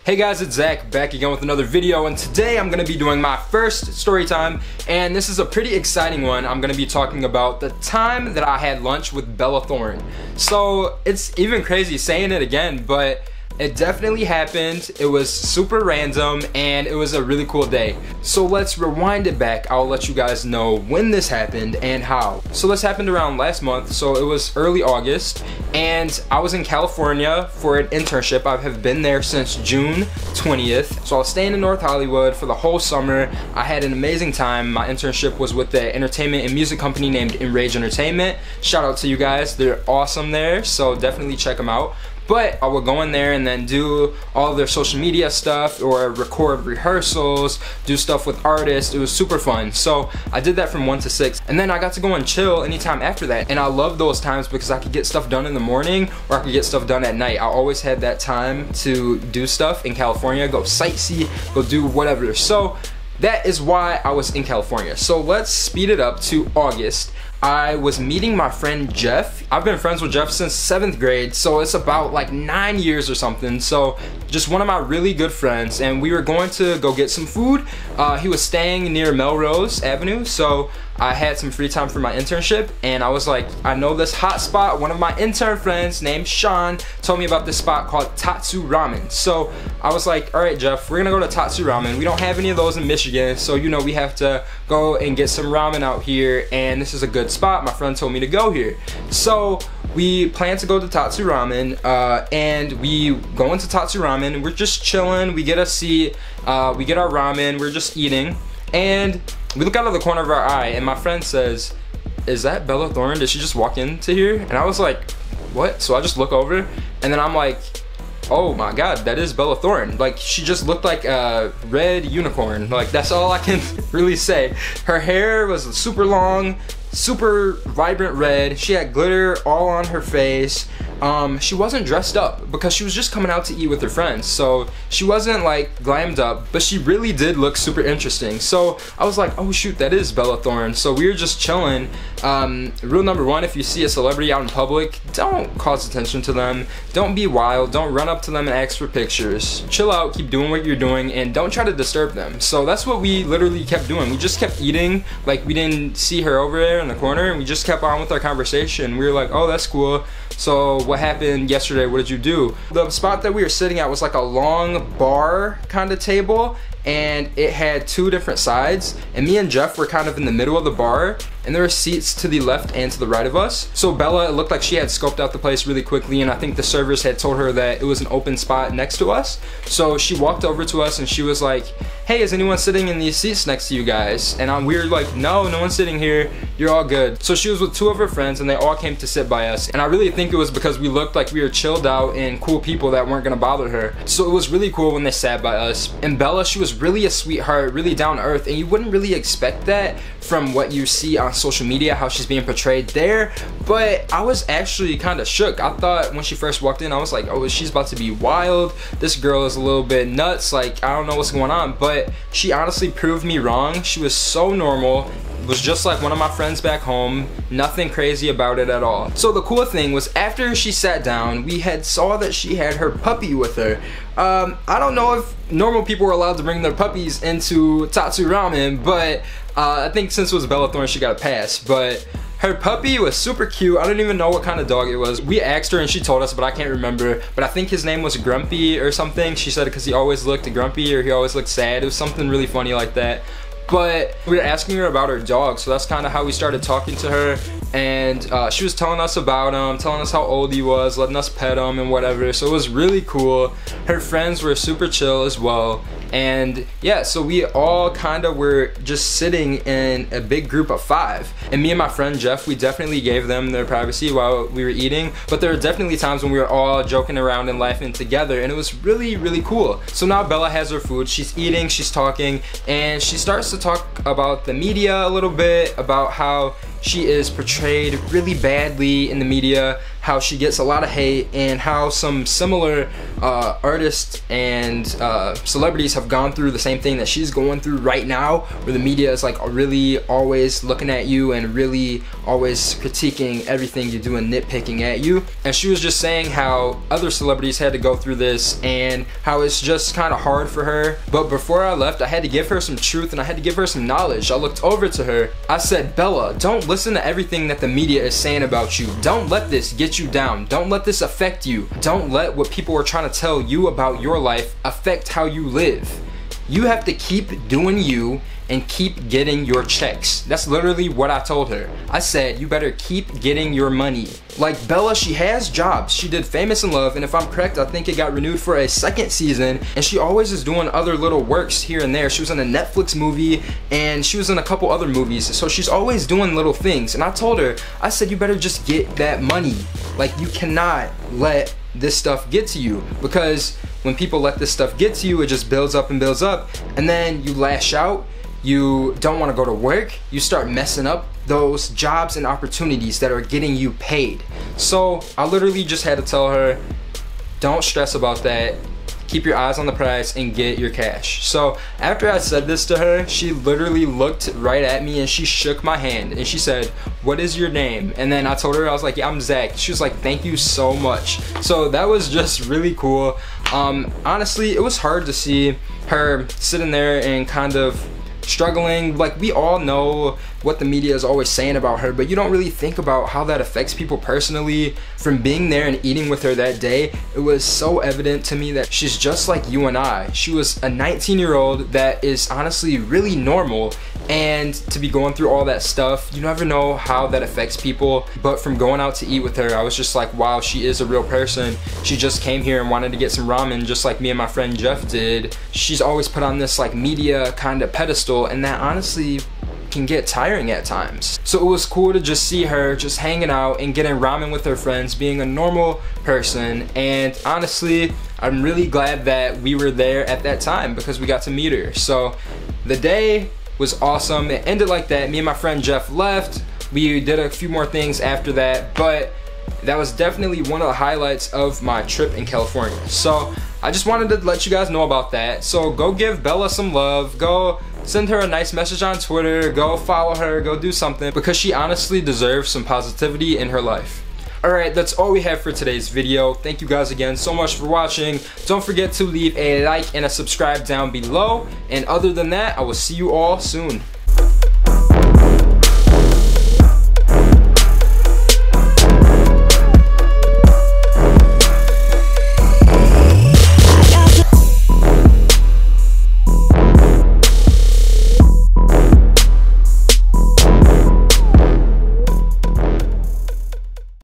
Hey guys, it's Zach back again with another video, and today I'm going to be doing my first story time, and this is a pretty exciting one. I'm going to be talking about the time that I had lunch with Bella Thorne. So it's even crazy saying it again, but it definitely happened. It was super random and it was a really cool day. So let's rewind it back. I'll let you guys know when this happened and how. So this happened around last month, so it was early August, and I was in California for an internship. I have been there since June 20th. So I was staying in North Hollywood for the whole summer. I had an amazing time. My internship was with the entertainment and music company named Enrage Entertainment. Shout out to you guys, they're awesome there, so definitely check them out. But I would go in there and then do all their social media stuff or record rehearsals, do stuff with artists. It was super fun. So I did that from 1 to 6. And then I got to go and chill anytime after that. And I love those times because I could get stuff done in the morning or I could get stuff done at night. I always had that time to do stuff in California, go sightsee, go do whatever. So that is why I was in California. So let's speed it up to August. I was meeting my friend Jeff. I've been friends with Jeff since 7th grade, so it's about like 9 years or something. So just one of my really good friends, and we were going to go get some food. He was staying near Melrose Avenue, so I had some free time for my internship, and I was like, I know this hot spot. One of my intern friends named Sean told me about this spot called Tatsu Ramen. So I was like, all right, Jeff, we're gonna go to Tatsu Ramen. We don't have any of those in Michigan, so you know we have to go and get some ramen out here, and this is a good spot. My friend told me to go here. So we plan to go to Tatsu Ramen, and we go into Tatsu Ramen. We're just chilling. We get a seat. We get our ramen. We're just eating, and we look out of the corner of our eye, and my friend says, "Is that Bella Thorne? Did she just walk into here?" And I was like, "What?" So I just look over, and then I'm like, oh my god, that is Bella Thorne. Like, she just looked like a red unicorn. Like, that's all I can really say. Her hair was super long, super vibrant red. She had glitter all on her face. She wasn't dressed up because she was just coming out to eat with her friends, so she wasn't like glammed up, but she really did look super interesting. So I was like, oh shoot, that is Bella Thorne. So we were just chilling. Rule number one, if you see a celebrity out in public, don't cause attention to them. Don't be wild. Don't run up to them and ask for pictures. Chill out, keep doing what you're doing, and don't try to disturb them. So that's what we literally kept doing. We just kept eating, like we didn't see her over there in the corner, and we just kept on with our conversation. We were like, oh, that's cool. So what happened yesterday? What did you do? The spot that we were sitting at was like a long bar kind of table, and it had two different sides, and me and Jeff were kind of in the middle of the bar, and there were seats to the left and to the right of us. So Bella, it looked like she had scoped out the place really quickly, and I think the servers had told her that it was an open spot next to us. So she walked over to us and she was like, hey, is anyone sitting in these seats next to you guys? And we were like, no one's sitting here, you're all good. So she was with two of her friends, and they all came to sit by us, and I really think it was because we looked like we were chilled out and cool people that weren't gonna bother her. So it was really cool when they sat by us. And Bella, she was really a sweetheart, really down to earth, and you wouldn't really expect that from what you see on social media, how she's being portrayed there. But I was actually kind of shook. I thought when she first walked in, I was like, oh, she's about to be wild. This girl is a little bit nuts. Like, I don't know what's going on. But she honestly proved me wrong. She was so normal. Was just like one of my friends back home. Nothing crazy about it at all. So the cool thing was, after she sat down, we saw that she had her puppy with her. I don't know if normal people were allowed to bring their puppies into Tatsu Ramen, but I think since it was Bella Thorne, she got a pass. But her puppy was super cute. I don't even know what kind of dog it was. We asked her and she told us, but I can't remember. But I think his name was Grumpy or something. She said it because he always looked grumpy, or he always looked sad. It was something really funny like that. But we were asking her about her dog, so that's kind of how we started talking to her. And she was telling us about him, telling us how old he was, letting us pet him and whatever. So it was really cool. Her friends were super chill as well. And yeah, so we all kind of were just sitting in a big group of 5. And me and my friend Jeff, we definitely gave them their privacy while we were eating. But there were definitely times when we were all joking around and laughing together, and it was really, really cool. So now Bella has her food, she's eating, she's talking, and she starts to talk about the media a little bit, about how she is portrayed really badly in the media, how she gets a lot of hate, and how some similar artists and celebrities have gone through the same thing that she's going through right now, where the media is like really always looking at you and really always critiquing everything you do and nitpicking at you. And she was just saying how other celebrities had to go through this and how it's just kind of hard for her. But before I left, I had to give her some truth and I had to give her some knowledge. I looked over to her. I said, Bella, don't listen to everything that the media is saying about you. Don't let this get you down. Don't let this affect you. Don't let what people are trying to tell you about your life affect how you live. You have to keep doing you and keep getting your checks. That's literally what I told her. I said, you better keep getting your money. Like Bella, she has jobs. She did Famous in Love, and if I'm correct, I think it got renewed for a second season, and she always is doing other little works here and there. She was in a Netflix movie, and she was in a couple other movies, so she's always doing little things. And I told her, I said, you better just get that money. Like, you cannot let this stuff get to you, because when people let this stuff get to you, it just builds up and builds up, and then you lash out. You don't want to go to work, you start messing up those jobs and opportunities that are getting you paid. So I literally just had to tell her, don't stress about that, keep your eyes on the prize and get your cash. So after I said this to her, she literally looked right at me and she shook my hand and she said, what is your name? And then I told her, I was like, yeah, I'm Zach. She was like, thank you so much. So that was just really cool. Honestly, it was hard to see her sitting there and kind of struggling. Like, we all know what the media is always saying about her, but you don't really think about how that affects people personally. From being there and eating with her that day, it was so evident to me that she's just like you and I. She was a 19-year-old that is honestly really normal, and to be going through all that stuff, you never know how that affects people. But from going out to eat with her, I was just like, wow, she is a real person. She just came here and wanted to get some ramen just like me and my friend Jeff did. She's always put on this like media kind of pedestal, and that honestly can get tiring at times. So it was cool to just see her just hanging out and getting ramen with her friends, being a normal person. And honestly, I'm really glad that we were there at that time because we got to meet her. So the day was awesome. It ended like that. Me and my friend Jeff left. We did a few more things after that, but that was definitely one of the highlights of my trip in California. So I just wanted to let you guys know about that. So go give Bella some love. Go send her a nice message on Twitter. Go follow her. Go do something, because she honestly deserves some positivity in her life. Alright, that's all we have for today's video. Thank you guys again so much for watching. Don't forget to leave a like and a subscribe down below. And other than that, I will see you all soon.